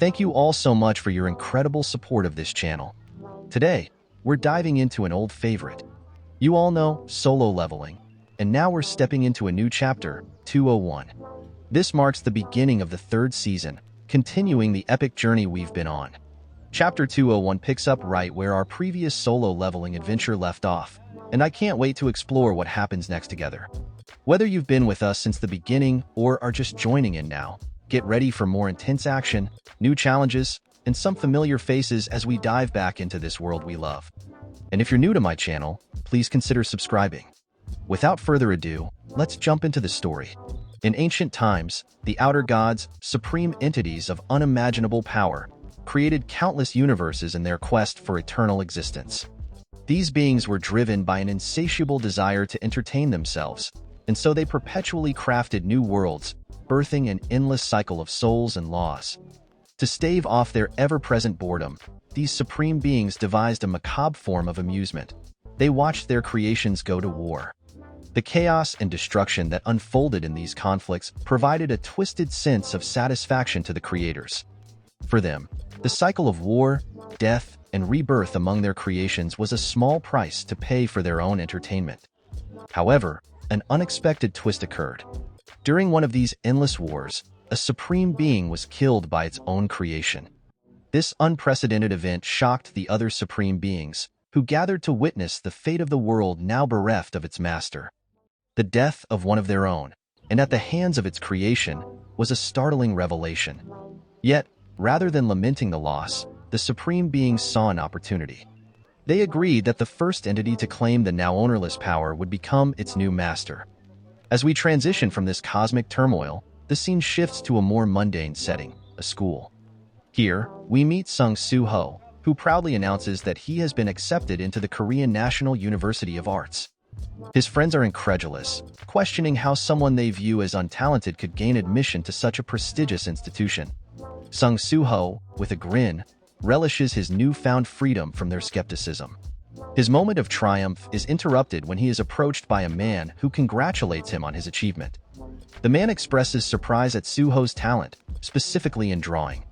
Thank you all so much for your incredible support of this channel. Today, we're diving into an old favorite. You all know solo leveling, and now we're stepping into a new chapter, 201. This marks the beginning of the third season, continuing the epic journey we've been on. Chapter 201 picks up right where our previous solo leveling adventure left off, and I can't wait to explore what happens next together. Whether you've been with us since the beginning or are just joining in now, get ready for more intense action, new challenges, and some familiar faces as we dive back into this world we love. And if you're new to my channel, please consider subscribing. Without further ado, let's jump into the story. In ancient times, the outer gods, supreme entities of unimaginable power, created countless universes in their quest for eternal existence. These beings were driven by an insatiable desire to entertain themselves, and so they perpetually crafted new worlds, birthing an endless cycle of souls and laws. To stave off their ever-present boredom, these supreme beings devised a macabre form of amusement. They watched their creations go to war. The chaos and destruction that unfolded in these conflicts provided a twisted sense of satisfaction to the creators. For them, the cycle of war, death, and rebirth among their creations was a small price to pay for their own entertainment. However, an unexpected twist occurred. During one of these endless wars, a supreme being was killed by its own creation. This unprecedented event shocked the other supreme beings, who gathered to witness the fate of the world now bereft of its master. The death of one of their own, and at the hands of its creation, was a startling revelation. Yet, rather than lamenting the loss, the supreme beings saw an opportunity. They agreed that the first entity to claim the now ownerless power would become its new master. As we transition from this cosmic turmoil, the scene shifts to a more mundane setting, a school. Here, we meet Jang Su, who proudly announces that he has been accepted into the Korean National University of Arts. His friends are incredulous, questioning how someone they view as untalented could gain admission to such a prestigious institution. Jang Su, with a grin, relishes his newfound freedom from their skepticism. His moment of triumph is interrupted when he is approached by a man who congratulates him on his achievement. The man expresses surprise at Suho's talent, specifically in drawing.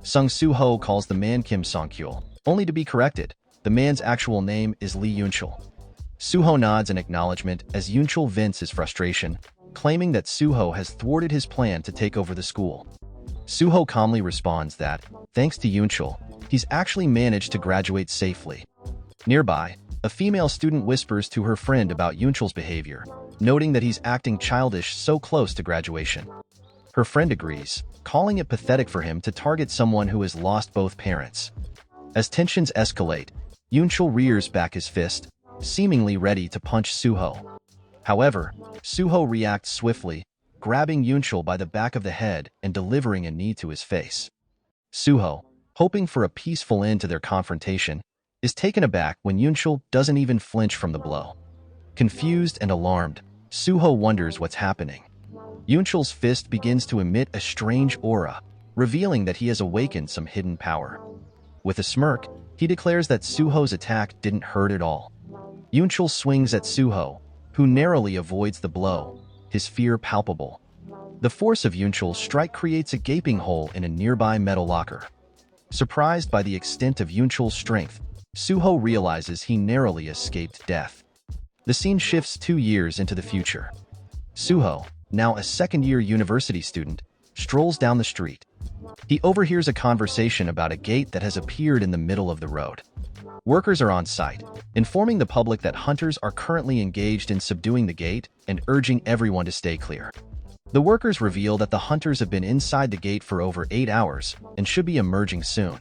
Jang Su calls the man Kim Song-kyul, only to be corrected. The man's actual name is Lee Yunchul. Suho nods in acknowledgement as Yunchul vents his frustration, claiming that Suho has thwarted his plan to take over the school. Suho calmly responds that, thanks to Yunchul, he's actually managed to graduate safely. Nearby, a female student whispers to her friend about Yunchul's behavior, noting that he's acting childish so close to graduation. Her friend agrees, calling it pathetic for him to target someone who has lost both parents. As tensions escalate, Yunchul rears back his fist, seemingly ready to punch Suho. However, Suho reacts swiftly, grabbing Yunchul by the back of the head and delivering a knee to his face. Suho, hoping for a peaceful end to their confrontation, is taken aback when Yunchul doesn't even flinch from the blow. Confused and alarmed, Suho wonders what's happening. Yunchul's fist begins to emit a strange aura, revealing that he has awakened some hidden power. With a smirk, he declares that Suho's attack didn't hurt at all. Yunchul swings at Suho, who narrowly avoids the blow, his fear palpable. The force of Yunchul's strike creates a gaping hole in a nearby metal locker. Surprised by the extent of Yunchul's strength, Suho realizes he narrowly escaped death. The scene shifts 2 years into the future. Suho, now a second-year university student, strolls down the street. He overhears a conversation about a gate that has appeared in the middle of the road. Workers are on site, informing the public that hunters are currently engaged in subduing the gate and urging everyone to stay clear. The workers reveal that the hunters have been inside the gate for over 8 hours and should be emerging soon.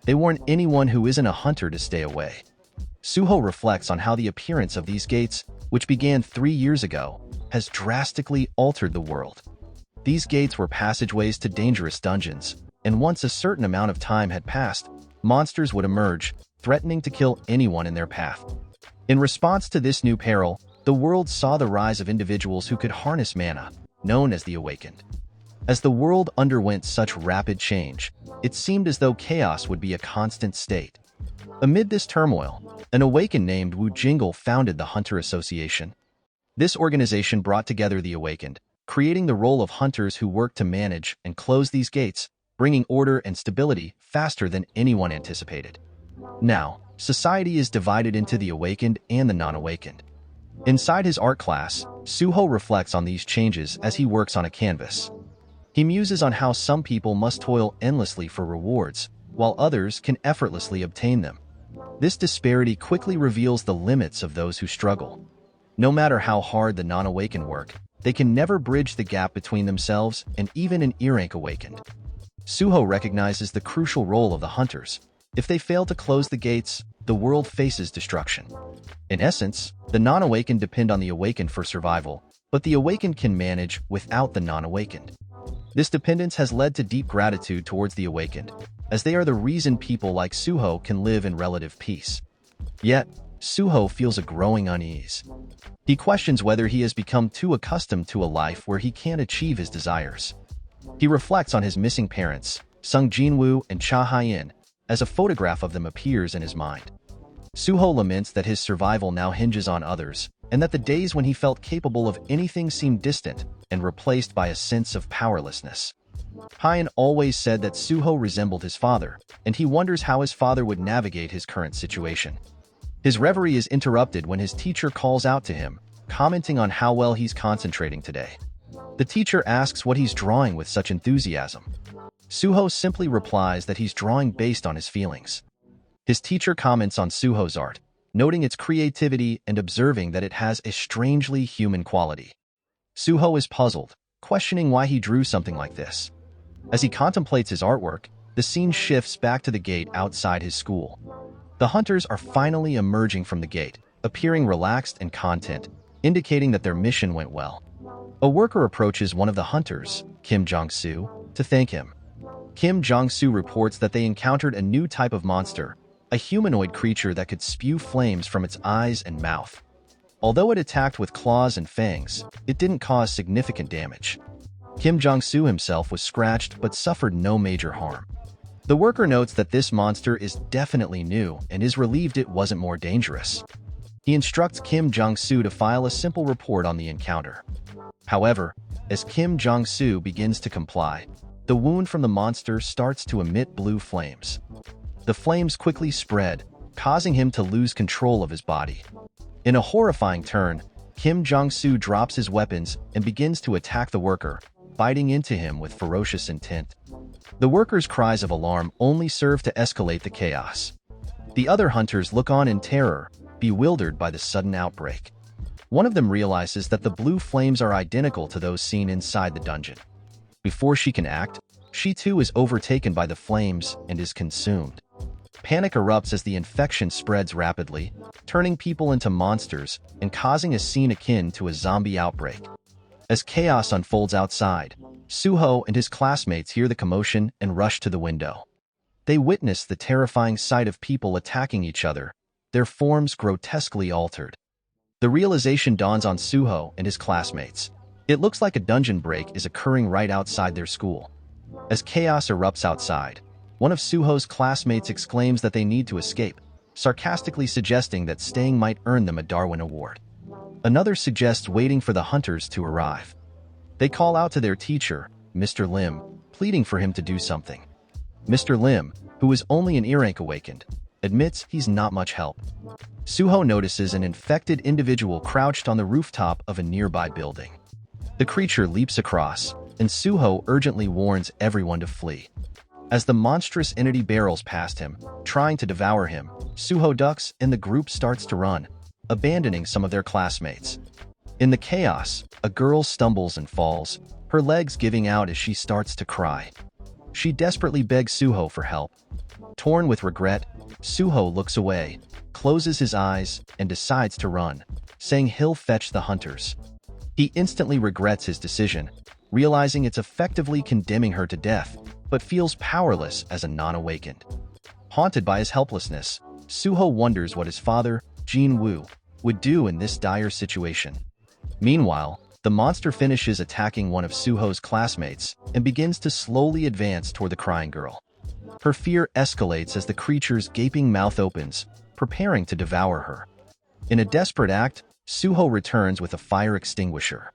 They warn anyone who isn't a hunter to stay away. Suho reflects on how the appearance of these gates, which began 3 years ago, has drastically altered the world. These gates were passageways to dangerous dungeons, and once a certain amount of time had passed, monsters would emerge, threatening to kill anyone in their path. In response to this new peril, the world saw the rise of individuals who could harness mana, known as the Awakened. As the world underwent such rapid change, it seemed as though chaos would be a constant state. Amid this turmoil, an Awakened named Wu Jingle founded the Hunter Association. This organization brought together the Awakened, creating the role of hunters who work to manage and close these gates, bringing order and stability faster than anyone anticipated. Now, society is divided into the awakened and the non-awakened. Inside his art class, Suho reflects on these changes as he works on a canvas. He muses on how some people must toil endlessly for rewards, while others can effortlessly obtain them. This disparity quickly reveals the limits of those who struggle. No matter how hard the non-awakened work, they can never bridge the gap between themselves and even an ear-rank awakened. Suho recognizes the crucial role of the hunters. If they fail to close the gates, the world faces destruction. In essence, the non-awakened depend on the awakened for survival, but the awakened can manage without the non-awakened. This dependence has led to deep gratitude towards the awakened, as they are the reason people like Suho can live in relative peace. Yet, Suho feels a growing unease. He questions whether he has become too accustomed to a life where he can't achieve his desires. He reflects on his missing parents, Sung Jinwoo and Cha Hyen, as a photograph of them appears in his mind. Suho laments that his survival now hinges on others, and that the days when he felt capable of anything seemed distant and replaced by a sense of powerlessness. Hyen always said that Suho resembled his father, and he wonders how his father would navigate his current situation. His reverie is interrupted when his teacher calls out to him, commenting on how well he's concentrating today. The teacher asks what he's drawing with such enthusiasm. Suho simply replies that he's drawing based on his feelings. His teacher comments on Suho's art, noting its creativity and observing that it has a strangely human quality. Suho is puzzled, questioning why he drew something like this. As he contemplates his artwork, the scene shifts back to the gate outside his school. The hunters are finally emerging from the gate, appearing relaxed and content, indicating that their mission went well. A worker approaches one of the hunters, Jang Su, to thank him. Jang Su reports that they encountered a new type of monster, a humanoid creature that could spew flames from its eyes and mouth. Although it attacked with claws and fangs, it didn't cause significant damage. Jang Su himself was scratched but suffered no major harm. The worker notes that this monster is definitely new and is relieved it wasn't more dangerous. He instructs Jang Su to file a simple report on the encounter. However, as Jang Su begins to comply, the wound from the monster starts to emit blue flames. The flames quickly spread, causing him to lose control of his body. In a horrifying turn, Jang Su drops his weapons and begins to attack the worker, biting into him with ferocious intent. The worker's cries of alarm only serve to escalate the chaos. The other hunters look on in terror, bewildered by the sudden outbreak. One of them realizes that the blue flames are identical to those seen inside the dungeon. Before she can act, she too is overtaken by the flames and is consumed. Panic erupts as the infection spreads rapidly, turning people into monsters and causing a scene akin to a zombie outbreak. As chaos unfolds outside, Suho and his classmates hear the commotion and rush to the window. They witness the terrifying sight of people attacking each other, their forms grotesquely altered. The realization dawns on Suho and his classmates. It looks like a dungeon break is occurring right outside their school. As chaos erupts outside, one of Suho's classmates exclaims that they need to escape, sarcastically suggesting that staying might earn them a Darwin Award. Another suggests waiting for the hunters to arrive. They call out to their teacher, Mr. Lim, pleading for him to do something. Mr. Lim, who is only an ear-rank awakened, admits he's not much help. Suho notices an infected individual crouched on the rooftop of a nearby building. The creature leaps across, and Suho urgently warns everyone to flee. As the monstrous entity barrels past him, trying to devour him, Suho ducks and the group starts to run, abandoning some of their classmates. In the chaos, a girl stumbles and falls, her legs giving out as she starts to cry. She desperately begs Suho for help. Torn with regret, Suho looks away, closes his eyes, and decides to run, saying he'll fetch the hunters. He instantly regrets his decision, realizing it's effectively condemning her to death, but feels powerless as a non-awakened. Haunted by his helplessness, Suho wonders what his father, Jinwoo, would do in this dire situation. Meanwhile, the monster finishes attacking one of Suho's classmates and begins to slowly advance toward the crying girl. Her fear escalates as the creature's gaping mouth opens, preparing to devour her. In a desperate act, Suho returns with a fire extinguisher.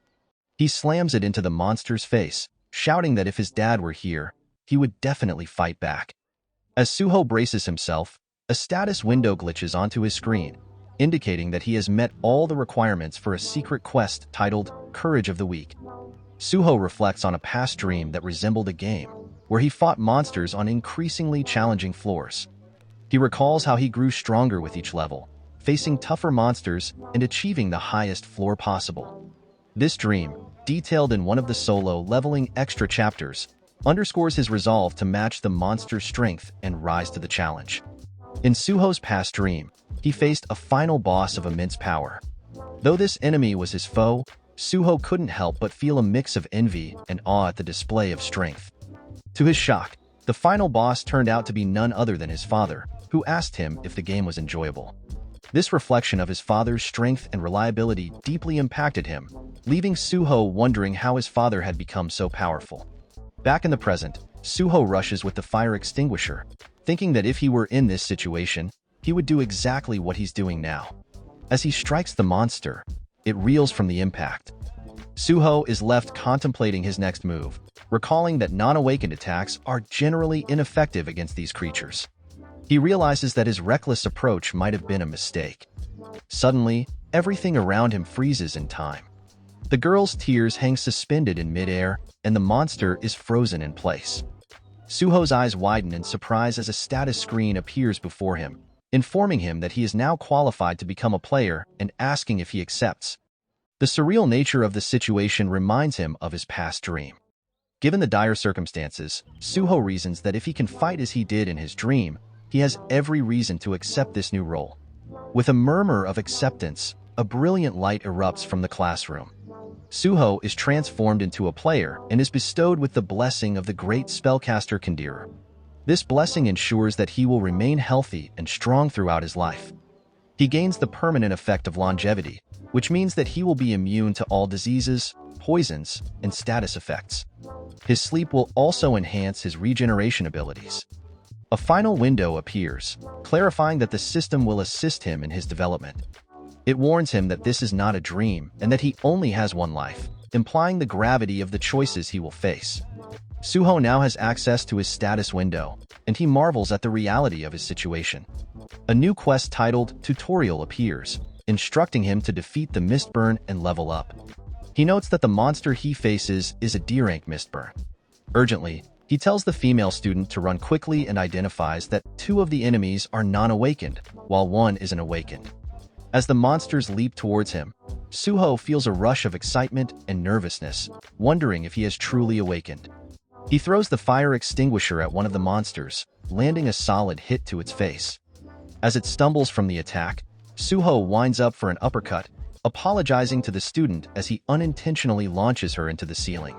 He slams it into the monster's face, shouting that if his dad were here, he would definitely fight back. As Suho braces himself, a status window glitches onto his screen, indicating that he has met all the requirements for a secret quest titled Courage of the Weak. Suho reflects on a past dream that resembled a game, where he fought monsters on increasingly challenging floors. He recalls how he grew stronger with each level, facing tougher monsters and achieving the highest floor possible. This dream, detailed in one of the solo leveling extra chapters, underscores his resolve to match the monster's strength and rise to the challenge. In Suho's past dream, he faced a final boss of immense power. Though this enemy was his foe, Suho couldn't help but feel a mix of envy and awe at the display of strength. To his shock, the final boss turned out to be none other than his father, who asked him if the game was enjoyable. This reflection of his father's strength and reliability deeply impacted him, leaving Suho wondering how his father had become so powerful. Back in the present, Suho rushes with the fire extinguisher, thinking that if he were in this situation, he would do exactly what he's doing now. As he strikes the monster, it reels from the impact. Suho is left contemplating his next move, recalling that non-awakened attacks are generally ineffective against these creatures. He realizes that his reckless approach might have been a mistake. Suddenly, everything around him freezes in time. The girl's tears hang suspended in midair, and the monster is frozen in place. Suho's eyes widen in surprise as a status screen appears before him, informing him that he is now qualified to become a player and asking if he accepts. The surreal nature of the situation reminds him of his past dream. Given the dire circumstances, Suho reasons that if he can fight as he did in his dream, he has every reason to accept this new role. With a murmur of acceptance, a brilliant light erupts from the classroom. Suho is transformed into a player and is bestowed with the blessing of the great spellcaster Kandiru. This blessing ensures that he will remain healthy and strong throughout his life. He gains the permanent effect of longevity, which means that he will be immune to all diseases, poisons, and status effects. His sleep will also enhance his regeneration abilities. A final window appears, clarifying that the system will assist him in his development. It warns him that this is not a dream and that he only has one life, implying the gravity of the choices he will face. Suho now has access to his status window, and he marvels at the reality of his situation. A new quest titled Tutorial appears, instructing him to defeat the Mistburn and level up. He notes that the monster he faces is a D-rank Mistburn. Urgently, he tells the female student to run quickly and identifies that 2 of the enemies are non-awakened, while 1 is an awakened. As the monsters leap towards him, Suho feels a rush of excitement and nervousness, wondering if he has truly awakened. He throws the fire extinguisher at one of the monsters, landing a solid hit to its face. As it stumbles from the attack, Suho winds up for an uppercut, apologizing to the student as he unintentionally launches her into the ceiling.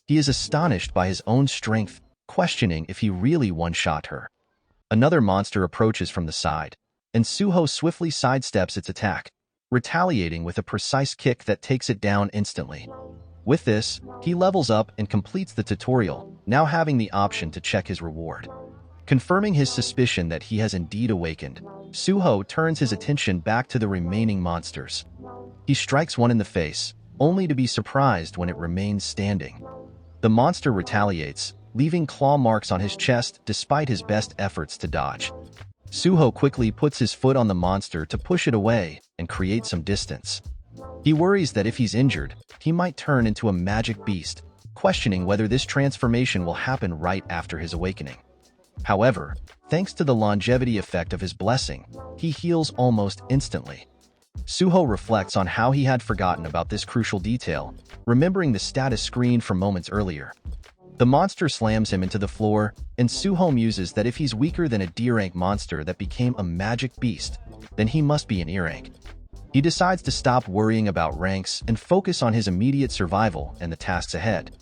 He is astonished by his own strength, questioning if he really one-shot her. Another monster approaches from the side, and Suho swiftly sidesteps its attack, retaliating with a precise kick that takes it down instantly. With this, he levels up and completes the tutorial, now having the option to check his reward. Confirming his suspicion that he has indeed awakened, Suho turns his attention back to the remaining monsters. He strikes one in the face, only to be surprised when it remains standing. The monster retaliates, leaving claw marks on his chest despite his best efforts to dodge. Suho quickly puts his foot on the monster to push it away and create some distance. He worries that if he's injured, he might turn into a magic beast, questioning whether this transformation will happen right after his awakening. However, thanks to the longevity effect of his blessing, he heals almost instantly. Suho reflects on how he had forgotten about this crucial detail, remembering the status screen from moments earlier. The monster slams him into the floor, and Suho muses that if he's weaker than a D-rank monster that became a magic beast, then he must be an E-rank. He decides to stop worrying about ranks and focus on his immediate survival and the tasks ahead.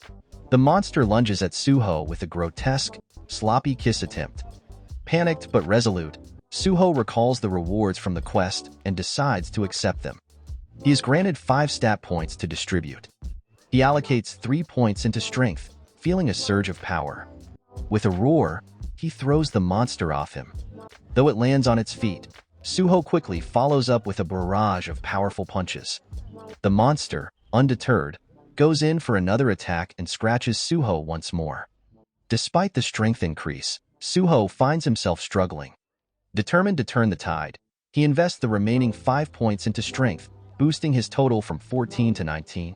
The monster lunges at Suho with a grotesque, sloppy kiss attempt. Panicked but resolute, Suho recalls the rewards from the quest and decides to accept them. He is granted 5 stat points to distribute. He allocates 3 points into strength, feeling a surge of power. With a roar, he throws the monster off him. Though it lands on its feet, Suho quickly follows up with a barrage of powerful punches. The monster, undeterred, goes in for another attack and scratches Suho once more. Despite the strength increase, Suho finds himself struggling. Determined to turn the tide, he invests the remaining 5 points into strength, boosting his total from 14 to 19.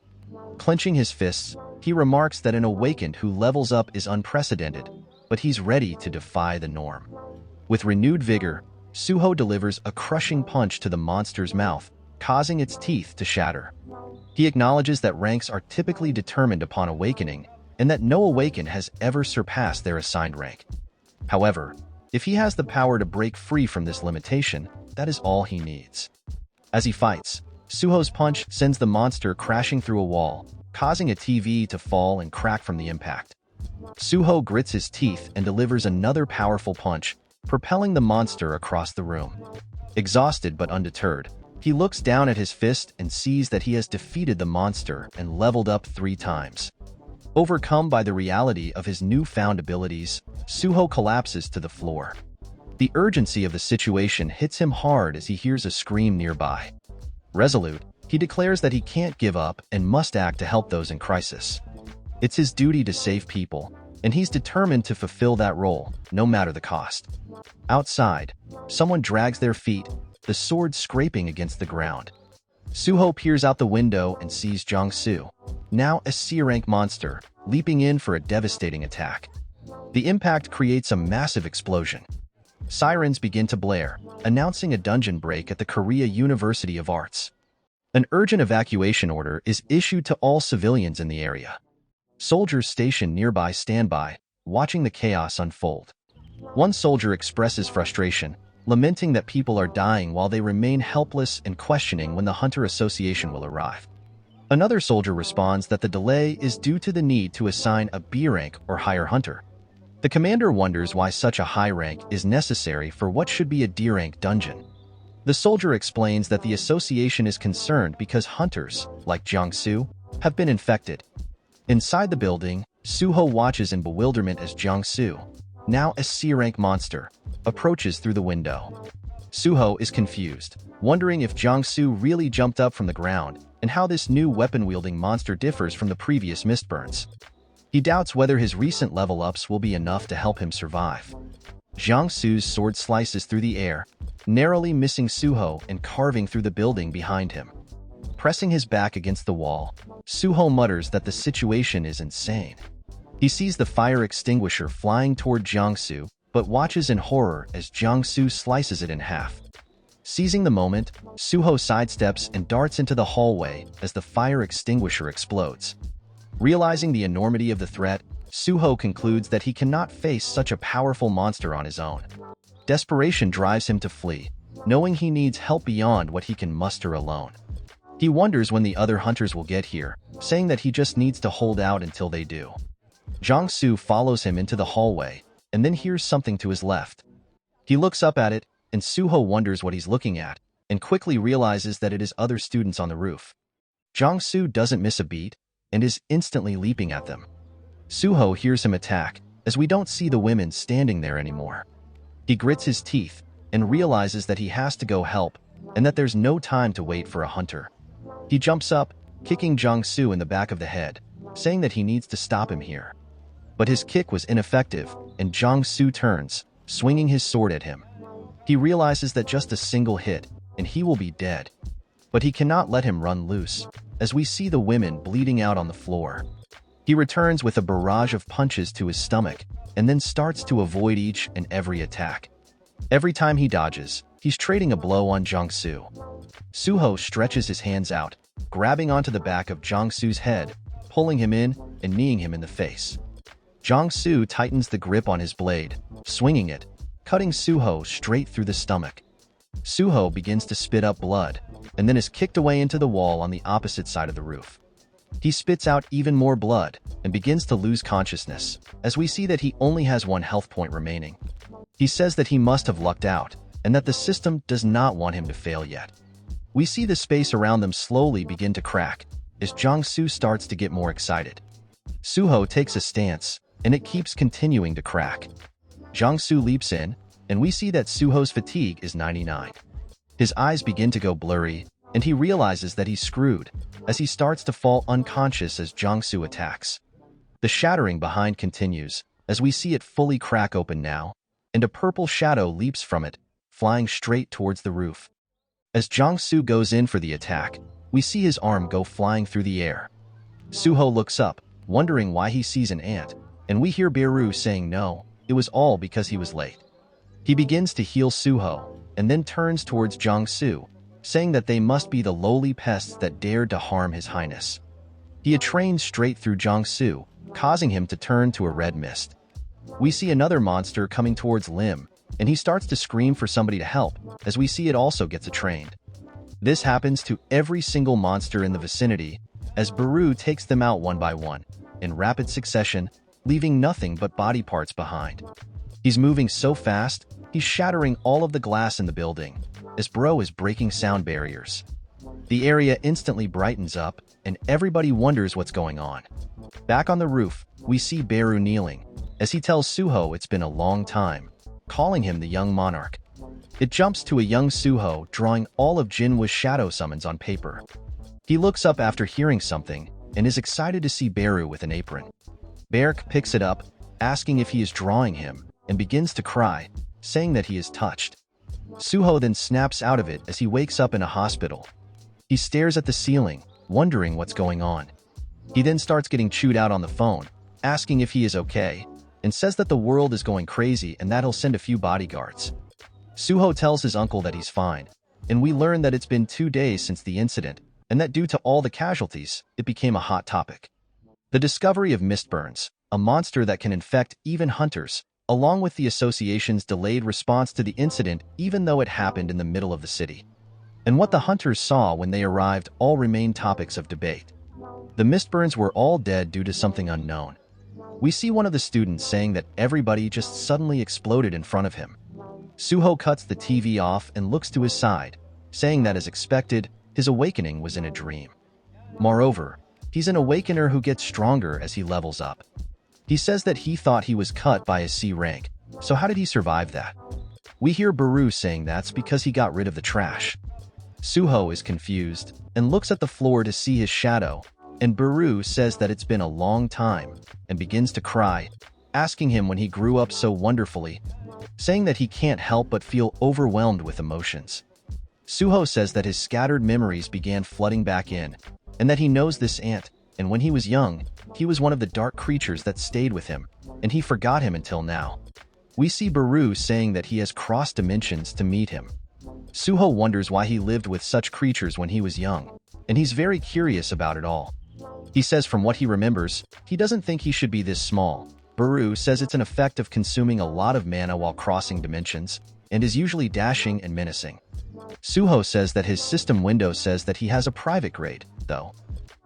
Clenching his fists, he remarks that an awakened who levels up is unprecedented, but he's ready to defy the norm. With renewed vigor, Suho delivers a crushing punch to the monster's mouth, causing its teeth to shatter. He acknowledges that ranks are typically determined upon awakening, and that no awakened has ever surpassed their assigned rank. However, if he has the power to break free from this limitation, that is all he needs. As he fights, Suho's punch sends the monster crashing through a wall, causing a TV to fall and crack from the impact. Suho grits his teeth and delivers another powerful punch, propelling the monster across the room. Exhausted but undeterred, he looks down at his fist and sees that he has defeated the monster and leveled up 3 times. Overcome by the reality of his newfound abilities, Suho collapses to the floor. The urgency of the situation hits him hard as he hears a scream nearby. Resolute, he declares that he can't give up and must act to help those in crisis. It's his duty to save people, and he's determined to fulfill that role, no matter the cost. Outside, someone drags their feet, the sword scraping against the ground. Suho peers out the window and sees Jang Su, now a C-rank monster, leaping in for a devastating attack. The impact creates a massive explosion. Sirens begin to blare, announcing a dungeon break at the Korea University of Arts. An urgent evacuation order is issued to all civilians in the area. Soldiers stationed nearby stand by, watching the chaos unfold. One soldier expresses frustration, lamenting that people are dying while they remain helpless and questioning when the Hunter Association will arrive. Another soldier responds that the delay is due to the need to assign a B rank or higher hunter. The commander wonders why such a high rank is necessary for what should be a D rank dungeon. The soldier explains that the association is concerned because hunters, like Jang Su, have been infected. Inside the building, Suho watches in bewilderment as Jang Su, now a C-rank monster, approaches through the window. Suho is confused, wondering if Jang Su really jumped up from the ground and how this new weapon-wielding monster differs from the previous Mistburns. He doubts whether his recent level-ups will be enough to help him survive. Jang Su's sword slices through the air, narrowly missing Suho and carving through the building behind him. Pressing his back against the wall, Suho mutters that the situation is insane. He sees the fire extinguisher flying toward Jang Su, but watches in horror as Jang Su slices it in half. Seizing the moment, Suho sidesteps and darts into the hallway as the fire extinguisher explodes. Realizing the enormity of the threat, Suho concludes that he cannot face such a powerful monster on his own. Desperation drives him to flee, knowing he needs help beyond what he can muster alone. He wonders when the other hunters will get here, saying that he just needs to hold out until they do. Jang Su follows him into the hallway, and then hears something to his left. He looks up at it, and Suho wonders what he's looking at, and quickly realizes that it is other students on the roof. Jang Su doesn't miss a beat, and is instantly leaping at them. Suho hears him attack, as we don't see the women standing there anymore. He grits his teeth, and realizes that he has to go help, and that there's no time to wait for a hunter. He jumps up, kicking Jang Su in the back of the head, saying that he needs to stop him here. But his kick was ineffective, and Jang Su turns, swinging his sword at him. He realizes that just a single hit, and he will be dead. But he cannot let him run loose, as we see the women bleeding out on the floor. He returns with a barrage of punches to his stomach, and then starts to avoid each and every attack. Every time he dodges, he's trading a blow on Jang Su. Suho stretches his hands out, grabbing onto the back of Jang Su's head, pulling him in and kneeing him in the face. Jang Su tightens the grip on his blade, swinging it, cutting Suho straight through the stomach. Suho begins to spit up blood, and then is kicked away into the wall on the opposite side of the roof. He spits out even more blood and begins to lose consciousness, as we see that he only has 1 health point remaining. He says that he must have lucked out, and that the system does not want him to fail yet. We see the space around them slowly begin to crack, as Jang Su starts to get more excited. Suho takes a stance, and it keeps continuing to crack. Jang Su leaps in, and we see that Suho's fatigue is 99. His eyes begin to go blurry, and he realizes that he's screwed, as he starts to fall unconscious as Jang Su attacks. The shattering behind continues, as we see it fully crack open now, and a purple shadow leaps from it, flying straight towards the roof. As Jang Su goes in for the attack, we see his arm go flying through the air. Suho looks up, wondering why he sees an ant, and we hear Beru saying no, it was all because he was late. He begins to heal Suho, and then turns towards Jang Su, saying that they must be the lowly pests that dared to harm his highness. He trains straight through Jang Su, causing him to turn to a red mist. We see another monster coming towards Lim, and he starts to scream for somebody to help, as we see it also gets trained. This happens to every single monster in the vicinity, as Beru takes them out one by one, in rapid succession, leaving nothing but body parts behind. He's moving so fast, he's shattering all of the glass in the building, as Bro is breaking sound barriers. The area instantly brightens up, and everybody wonders what's going on. Back on the roof, we see Beru kneeling, as he tells Suho it's been a long time, calling him the young monarch. It jumps to a young Suho drawing all of Jinhwa's shadow summons on paper. He looks up after hearing something, and is excited to see Beru with an apron. Berk picks it up, asking if he is drawing him, and begins to cry, saying that he is touched. Suho then snaps out of it as he wakes up in a hospital. He stares at the ceiling, wondering what's going on. He then starts getting chewed out on the phone, asking if he is okay, and says that the world is going crazy and that he'll send a few bodyguards. Suho tells his uncle that he's fine, and we learn that it's been 2 days since the incident, and that due to all the casualties, it became a hot topic. The discovery of mistburns, a monster that can infect even hunters, along with the association's delayed response to the incident even though it happened in the middle of the city. And what the hunters saw when they arrived all remain topics of debate. The mistburns were all dead due to something unknown. We see one of the students saying that everybody just suddenly exploded in front of him. Suho cuts the TV off and looks to his side, saying that as expected, his awakening was in a dream. Moreover, he's an awakener who gets stronger as he levels up. He says that he thought he was cut by his C rank, so how did he survive that? We hear Beru saying that's because he got rid of the trash. Suho is confused and looks at the floor to see his shadow, and Beru says that it's been a long time and begins to cry, asking him when he grew up so wonderfully, saying that he can't help but feel overwhelmed with emotions. Suho says that his scattered memories began flooding back in, and that he knows this ant, and when he was young, he was one of the dark creatures that stayed with him, and he forgot him until now. We see Beru saying that he has crossed dimensions to meet him. Suho wonders why he lived with such creatures when he was young, and he's very curious about it all. He says from what he remembers, he doesn't think he should be this small. Beru says it's an effect of consuming a lot of mana while crossing dimensions, and is usually dashing and menacing. Suho says that his system window says that he has a private grade, though.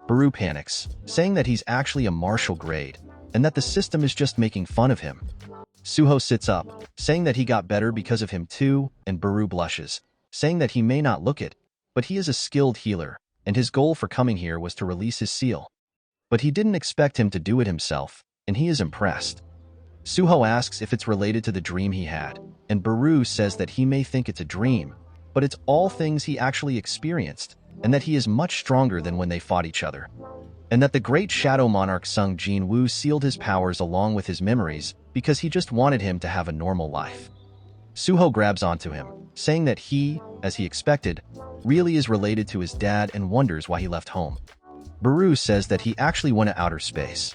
Beru panics, saying that he's actually a martial grade, and that the system is just making fun of him. Suho sits up, saying that he got better because of him too, and Beru blushes, saying that he may not look it, but he is a skilled healer, and his goal for coming here was to release his seal. But he didn't expect him to do it himself, and he is impressed. Suho asks if it's related to the dream he had, and Beru says that he may think it's a dream, but it's all things he actually experienced, and that he is much stronger than when they fought each other. And that the great Shadow Monarch Sung Jin Woo sealed his powers along with his memories because he just wanted him to have a normal life. Suho grabs onto him, saying that he, as he expected, really is related to his dad and wonders why he left home. Beru says that he actually went to outer space.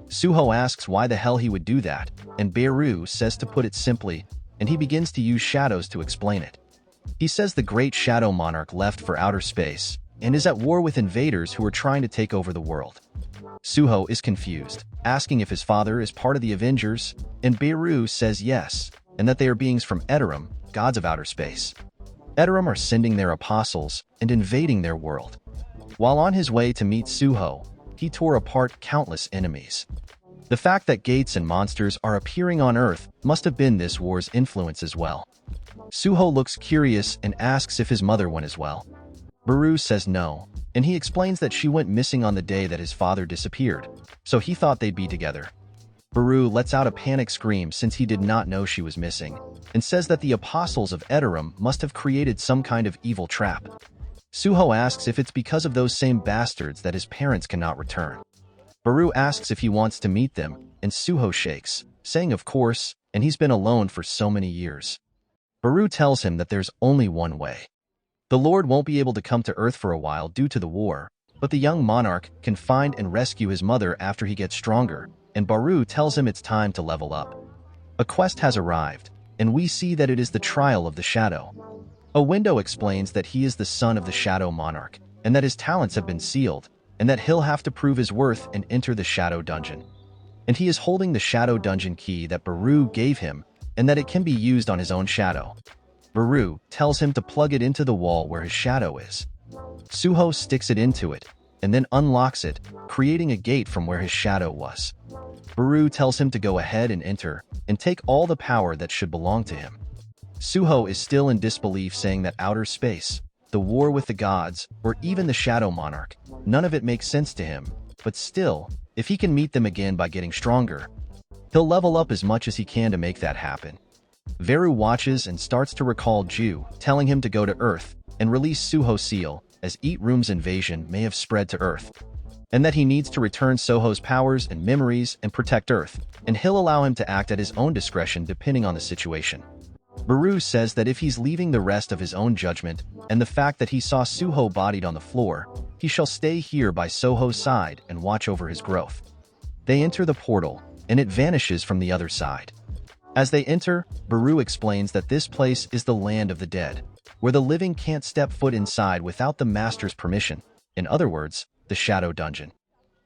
Suho asks why the hell he would do that, and Beru says to put it simply, and he begins to use shadows to explain it. He says the great Shadow Monarch left for outer space, and is at war with invaders who are trying to take over the world. Suho is confused, asking if his father is part of the Avengers, and Beru says yes, and that they are beings from Edoram, gods of outer space. Edoram are sending their apostles and invading their world. While on his way to meet Suho, he tore apart countless enemies. The fact that gates and monsters are appearing on Earth must have been this war's influence as well. Suho looks curious and asks if his mother went as well. Beru says no, and he explains that she went missing on the day that his father disappeared, so he thought they'd be together. Beru lets out a panic scream since he did not know she was missing, and says that the apostles of Edoram must have created some kind of evil trap. Suho asks if it's because of those same bastards that his parents cannot return. Beru asks if he wants to meet them, and Suho shakes, saying of course, and he's been alone for so many years. Beru tells him that there's only one way. The Lord won't be able to come to Earth for a while due to the war, but the young monarch can find and rescue his mother after he gets stronger, and Beru tells him it's time to level up. A quest has arrived, and we see that it is the trial of the shadow. A window explains that he is the son of the shadow monarch, and that his talents have been sealed, and that he'll have to prove his worth and enter the shadow dungeon. And he is holding the shadow dungeon key that Beru gave him, and that it can be used on his own shadow. Beru tells him to plug it into the wall where his shadow is. Suho sticks it into it, and then unlocks it, creating a gate from where his shadow was. Beru tells him to go ahead and enter, and take all the power that should belong to him. Suho is still in disbelief, saying that outer space, the war with the gods, or even the shadow monarch, none of it makes sense to him, but still, if he can meet them again by getting stronger, he'll level up as much as he can to make that happen. Beru watches and starts to recall Ju, telling him to go to Earth and release Suho's seal, as Eat Room's invasion may have spread to Earth, and that he needs to return Suho's powers and memories and protect Earth, and he'll allow him to act at his own discretion depending on the situation. Beru says that if he's leaving the rest of his own judgment and the fact that he saw Suho bodied on the floor, he shall stay here by Suho's side and watch over his growth. They enter the portal, and it vanishes from the other side. As they enter, Beru explains that this place is the land of the dead, where the living can't step foot inside without the master's permission, in other words, the shadow dungeon.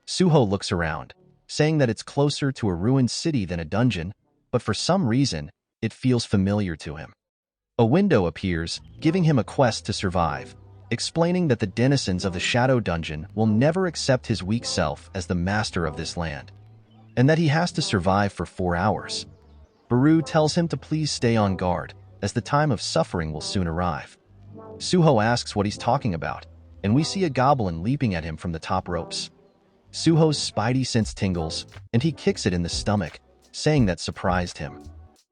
Suho looks around, saying that it's closer to a ruined city than a dungeon, but for some reason, it feels familiar to him. A window appears, giving him a quest to survive, explaining that the denizens of the shadow dungeon will never accept his weak self as the master of this land, and that he has to survive for 4 hours. Beru tells him to please stay on guard, as the time of suffering will soon arrive. Suho asks what he's talking about, and we see a goblin leaping at him from the top ropes. Suho's spidey sense tingles, and he kicks it in the stomach, saying that surprised him.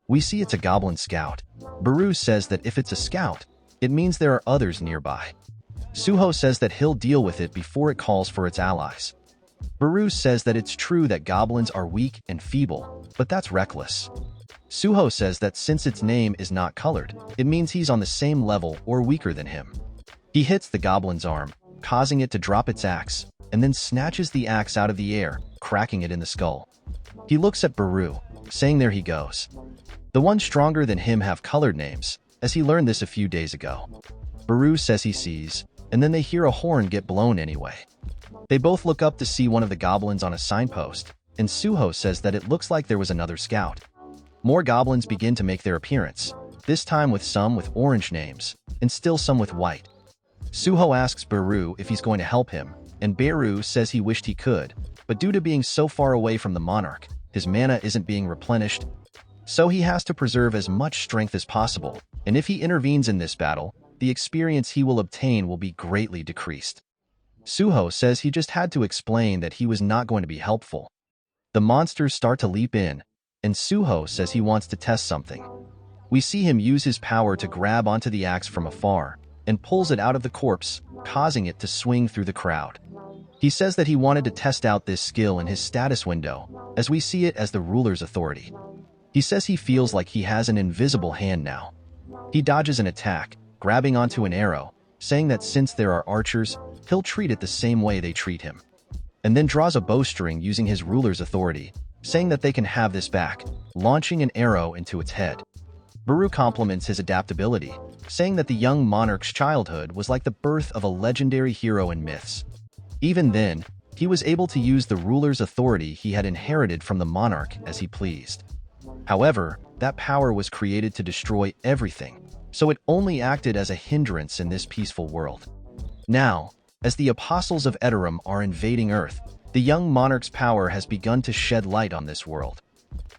We see it's a goblin scout. Beru says that if it's a scout, it means there are others nearby. Suho says that he'll deal with it before it calls for its allies. Beru says that it's true that goblins are weak and feeble, but that's reckless. Suho says that since its name is not colored, it means he's on the same level or weaker than him. He hits the goblin's arm, causing it to drop its axe, and then snatches the axe out of the air, cracking it in the skull. He looks at Beru, saying there he goes. The ones stronger than him have colored names, as he learned this a few days ago. Beru says he sees, and then they hear a horn get blown anyway. They both look up to see one of the goblins on a signpost, and Suho says that it looks like there was another scout. More goblins begin to make their appearance, this time with some with orange names, and still some with white. Suho asks Beru if he's going to help him, and Beru says he wished he could, but due to being so far away from the monarch, his mana isn't being replenished, so he has to preserve as much strength as possible, and if he intervenes in this battle, the experience he will obtain will be greatly decreased. Suho says he just had to explain that he was not going to be helpful. The monsters start to leap in, and Suho says he wants to test something. We see him use his power to grab onto the axe from afar, and pulls it out of the corpse, causing it to swing through the crowd. He says that he wanted to test out this skill in his status window, as we see it as the ruler's authority. He says he feels like he has an invisible hand now. He dodges an attack, grabbing onto an arrow, saying that since there are archers, he'll treat it the same way they treat him. And then draws a bowstring using his ruler's authority, saying that they can have this back, launching an arrow into its head. Beru compliments his adaptability, saying that the young monarch's childhood was like the birth of a legendary hero in myths. Even then, he was able to use the ruler's authority he had inherited from the monarch as he pleased. However, that power was created to destroy everything, so it only acted as a hindrance in this peaceful world. Now, as the apostles of Edoram are invading Earth, the young monarch's power has begun to shed light on this world.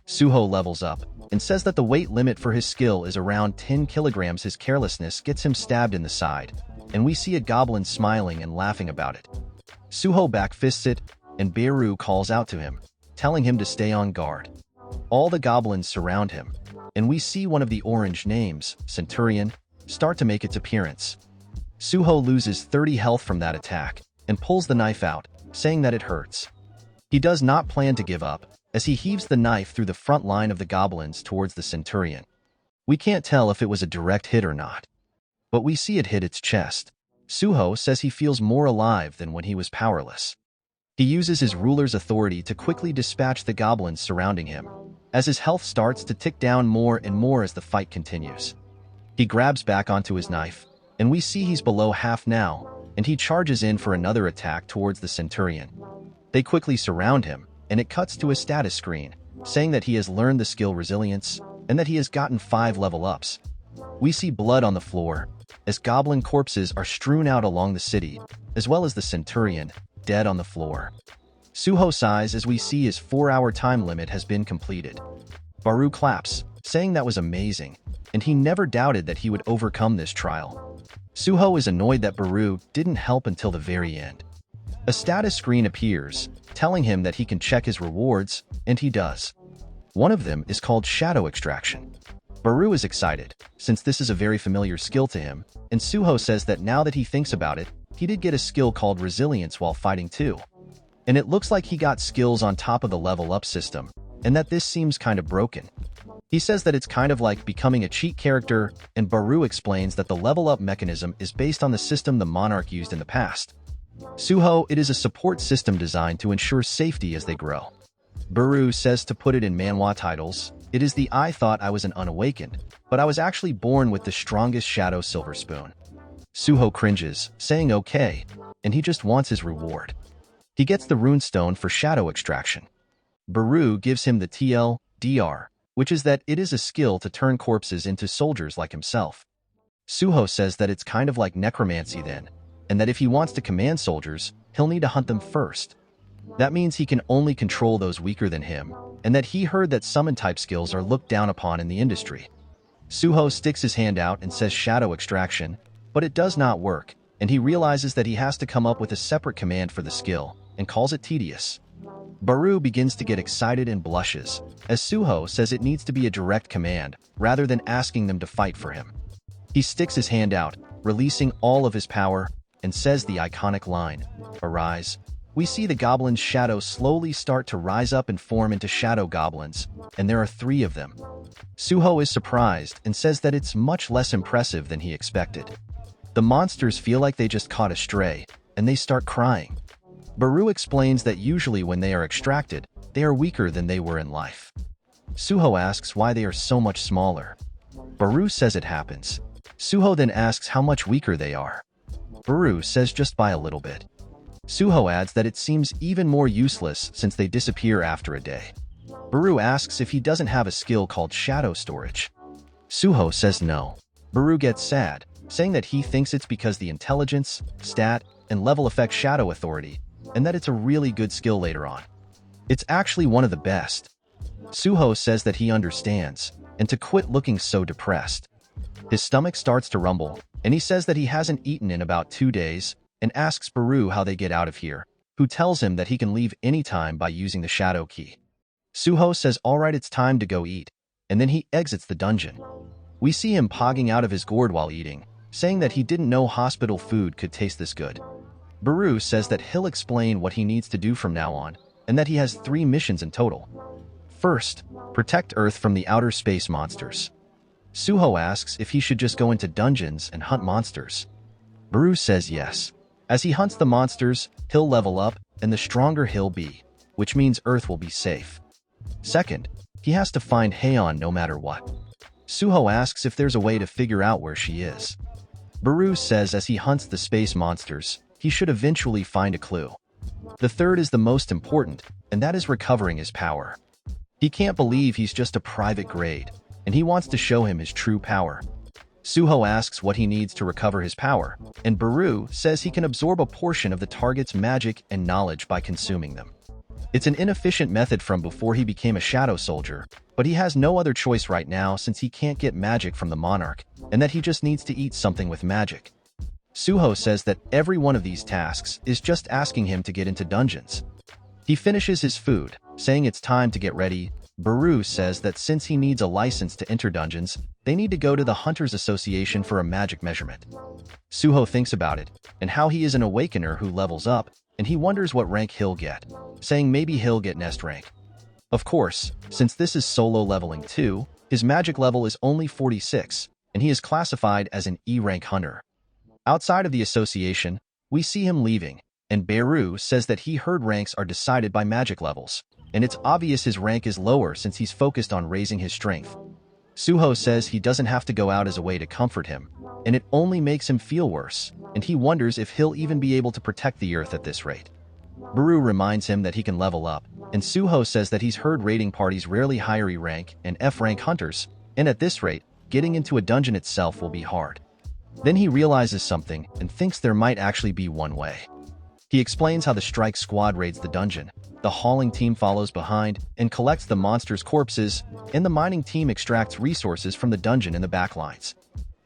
Suho levels up, and says that the weight limit for his skill is around 10 kilograms. His carelessness gets him stabbed in the side, and we see a goblin smiling and laughing about it. Suho backfists it, and Beru calls out to him, telling him to stay on guard. All the goblins surround him, and we see one of the orange names, Centurion, start to make its appearance. Suho loses 30 health from that attack, and pulls the knife out, saying that it hurts. He does not plan to give up, as he heaves the knife through the front line of the goblins towards the centurion. We can't tell if it was a direct hit or not, but we see it hit its chest. Suho says he feels more alive than when he was powerless. He uses his ruler's authority to quickly dispatch the goblins surrounding him, as his health starts to tick down more and more as the fight continues. He grabs back onto his knife, and we see he's below half now, and he charges in for another attack towards the centurion. They quickly surround him, and it cuts to a status screen, saying that he has learned the skill Resilience, and that he has gotten 5 level ups. We see blood on the floor, as goblin corpses are strewn out along the city, as well as the centurion, dead on the floor. Suho sighs as we see his 4-hour time limit has been completed. Beru claps, saying that was amazing, and he never doubted that he would overcome this trial. Suho is annoyed that Beru didn't help until the very end. A status screen appears, telling him that he can check his rewards, and he does. One of them is called Shadow Extraction. Beru is excited, since this is a very familiar skill to him, and Suho says that now that he thinks about it, he did get a skill called Resilience while fighting too. And it looks like he got skills on top of the level up system, and that this seems kind of broken. He says that it's kind of like becoming a cheat character, and Beru explains that the level up mechanism is based on the system the Monarch used in the past. Suho, it is a support system designed to ensure safety as they grow. Beru says to put it in Manhwa titles, it is the I thought I was an unawakened, but I was actually born with the strongest shadow silver spoon. Suho cringes, saying okay, and he just wants his reward. He gets the runestone for shadow extraction. Beru gives him the TLDR, which is that it is a skill to turn corpses into soldiers like himself. Suho says that it's kind of like necromancy then, and that if he wants to command soldiers, he'll need to hunt them first. That means he can only control those weaker than him, and that he heard that summon-type skills are looked down upon in the industry. Suho sticks his hand out and says shadow extraction, but it does not work, and he realizes that he has to come up with a separate command for the skill, and calls it tedious. Beru begins to get excited and blushes, as Suho says it needs to be a direct command, rather than asking them to fight for him. He sticks his hand out, releasing all of his power, and says the iconic line, "Arise." We see the goblins' shadows slowly start to rise up and form into shadow goblins, and there are 3 of them. Suho is surprised and says that it's much less impressive than he expected. The monsters feel like they just caught a stray, and they start crying. Beru explains that usually when they are extracted, they are weaker than they were in life. Suho asks why they are so much smaller. Beru says it happens. Suho then asks how much weaker they are. Beru says just by a little bit. Suho adds that it seems even more useless since they disappear after a day. Beru asks if he doesn't have a skill called shadow storage. Suho says no. Beru gets sad, saying that he thinks it's because the intelligence, stat, and level affect shadow authority, and that it's a really good skill later on. It's actually one of the best. Suho says that he understands, and to quit looking so depressed. His stomach starts to rumble, and he says that he hasn't eaten in about 2 days, and asks Beru how they get out of here, who tells him that he can leave anytime by using the shadow key. Suho says alright, it's time to go eat, and then he exits the dungeon. We see him pogging out of his gourd while eating, saying that he didn't know hospital food could taste this good. Beru says that he'll explain what he needs to do from now on, and that he has 3 missions in total. First, protect Earth from the outer space monsters. Suho asks if he should just go into dungeons and hunt monsters. Beru says yes. As he hunts the monsters, he'll level up, and the stronger he'll be, which means Earth will be safe. Second, he has to find Heian no matter what. Suho asks if there's a way to figure out where she is. Beru says as he hunts the space monsters, he should eventually find a clue. The third is the most important, and that is recovering his power. He can't believe he's just a private grade, and he wants to show him his true power. Suho asks what he needs to recover his power, and Beru says he can absorb a portion of the target's magic and knowledge by consuming them. It's an inefficient method from before he became a shadow soldier, but he has no other choice right now since he can't get magic from the Monarch, and that he just needs to eat something with magic. Suho says that every one of these tasks is just asking him to get into dungeons. He finishes his food, saying it's time to get ready. Beru says that since he needs a license to enter dungeons, they need to go to the Hunters Association for a magic measurement. Suho thinks about it, and how he is an awakener who levels up, and he wonders what rank he'll get, saying maybe he'll get nest rank. Of course, since this is solo leveling 2, his magic level is only 46, and he is classified as an E-rank hunter. Outside of the association, we see him leaving, and Beru says that he heard ranks are decided by magic levels, and it's obvious his rank is lower since he's focused on raising his strength. Suho says he doesn't have to go out as a way to comfort him, and it only makes him feel worse, and he wonders if he'll even be able to protect the earth at this rate. Beru reminds him that he can level up, and Suho says that he's heard raiding parties rarely hire E-rank and F-rank hunters, and at this rate, getting into a dungeon itself will be hard. Then he realizes something and thinks there might actually be one way. He explains how the strike squad raids the dungeon, the hauling team follows behind and collects the monsters' corpses, and the mining team extracts resources from the dungeon in the backlines.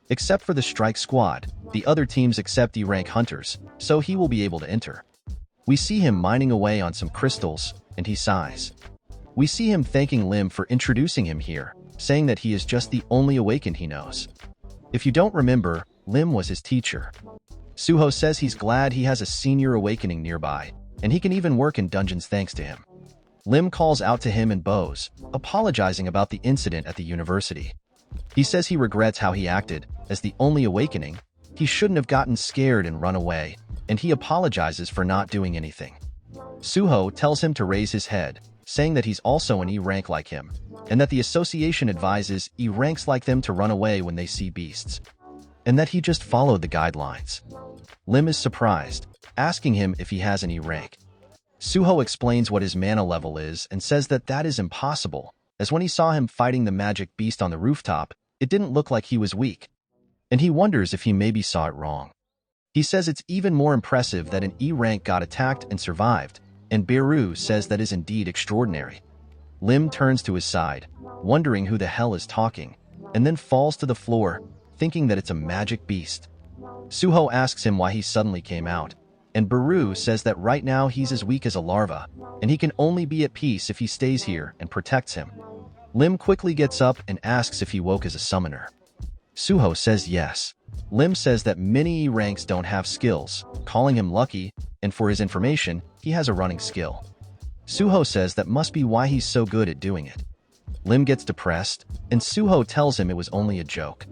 Except for the strike squad, the other teams accept E-rank hunters, so he will be able to enter. We see him mining away on some crystals, and he sighs. We see him thanking Lim for introducing him here, saying that he is just the only awakened he knows. If you don't remember, Lim was his teacher. Suho says he's glad he has a senior awakening nearby, and he can even work in dungeons thanks to him. Lim calls out to him and bows, apologizing about the incident at the university. He says he regrets how he acted, as the only awakening. He shouldn't have gotten scared and run away, and he apologizes for not doing anything. Suho tells him to raise his head, saying that he's also an E-rank like him, and that the association advises E-ranks like them to run away when they see beasts, and that he just followed the guidelines. Lim is surprised, asking him if he has an E-rank. Suho explains what his mana level is and says that that is impossible, as when he saw him fighting the magic beast on the rooftop, it didn't look like he was weak, and he wonders if he maybe saw it wrong. He says it's even more impressive that an E-rank got attacked and survived, and Beru says that is indeed extraordinary. Lim turns to his side, wondering who the hell is talking, and then falls to the floor, thinking that it's a magic beast. Suho asks him why he suddenly came out, and Beru says that right now he's as weak as a larva, and he can only be at peace if he stays here and protects him. Lim quickly gets up and asks if he woke as a summoner. Suho says yes. Lim says that many E-ranks don't have skills, calling him lucky, and for his information, he has a running skill. Suho says that must be why he's so good at doing it. Lim gets depressed, and Suho tells him it was only a joke.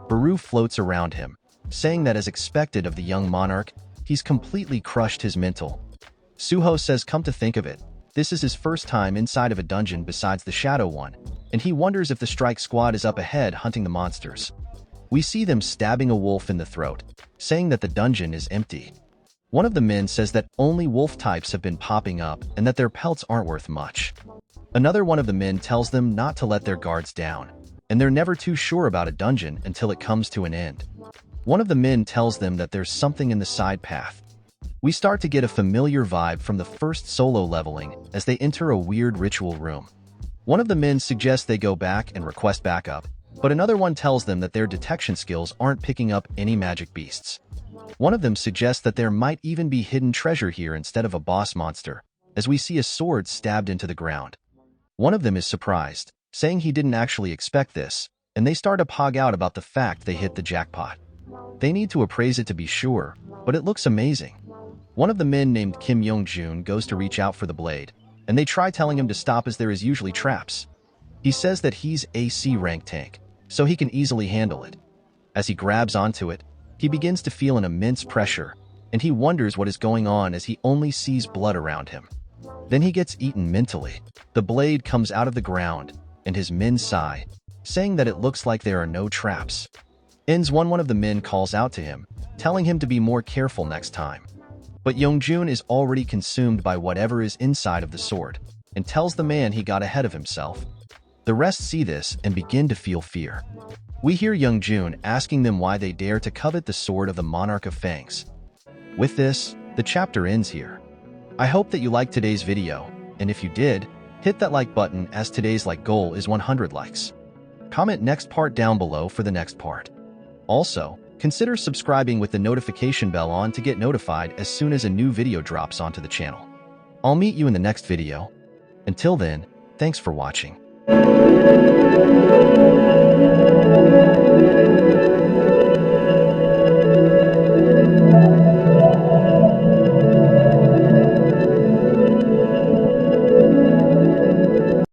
Beru floats around him, saying that as expected of the young monarch, he's completely crushed his mental. Suho says come to think of it, this is his first time inside of a dungeon besides the shadow one, and he wonders if the strike squad is up ahead hunting the monsters. We see them stabbing a wolf in the throat, saying that the dungeon is empty. One of the men says that only wolf types have been popping up and that their pelts aren't worth much. Another one of the men tells them not to let their guards down, and they're never too sure about a dungeon until it comes to an end. One of the men tells them that there's something in the side path. We start to get a familiar vibe from the first solo leveling as they enter a weird ritual room. One of the men suggests they go back and request backup, but another one tells them that their detection skills aren't picking up any magic beasts. One of them suggests that there might even be hidden treasure here instead of a boss monster, as we see a sword stabbed into the ground. One of them is surprised, saying he didn't actually expect this, and they start to pog out about the fact they hit the jackpot. They need to appraise it to be sure, but it looks amazing. One of the men named Kim Yong-jun goes to reach out for the blade, and they try telling him to stop as there is usually traps. He says that he's a C-rank tank, so he can easily handle it. As he grabs onto it, he begins to feel an immense pressure, and he wonders what is going on as he only sees blood around him. Then he gets eaten mentally. The blade comes out of the ground, and his men sigh, saying that it looks like there are no traps. One of the men calls out to him, telling him to be more careful next time. But Yongjun is already consumed by whatever is inside of the sword, and tells the man he got ahead of himself. The rest see this and begin to feel fear. We hear Yongjun asking them why they dare to covet the sword of the Monarch of Fangs. With this, the chapter ends here. I hope that you liked today's video, and if you did, hit that like button as today's like goal is 100 likes. Comment next part down below for the next part. Also, consider subscribing with the notification bell on to get notified as soon as a new video drops onto the channel. I'll meet you in the next video. Until then, thanks for watching.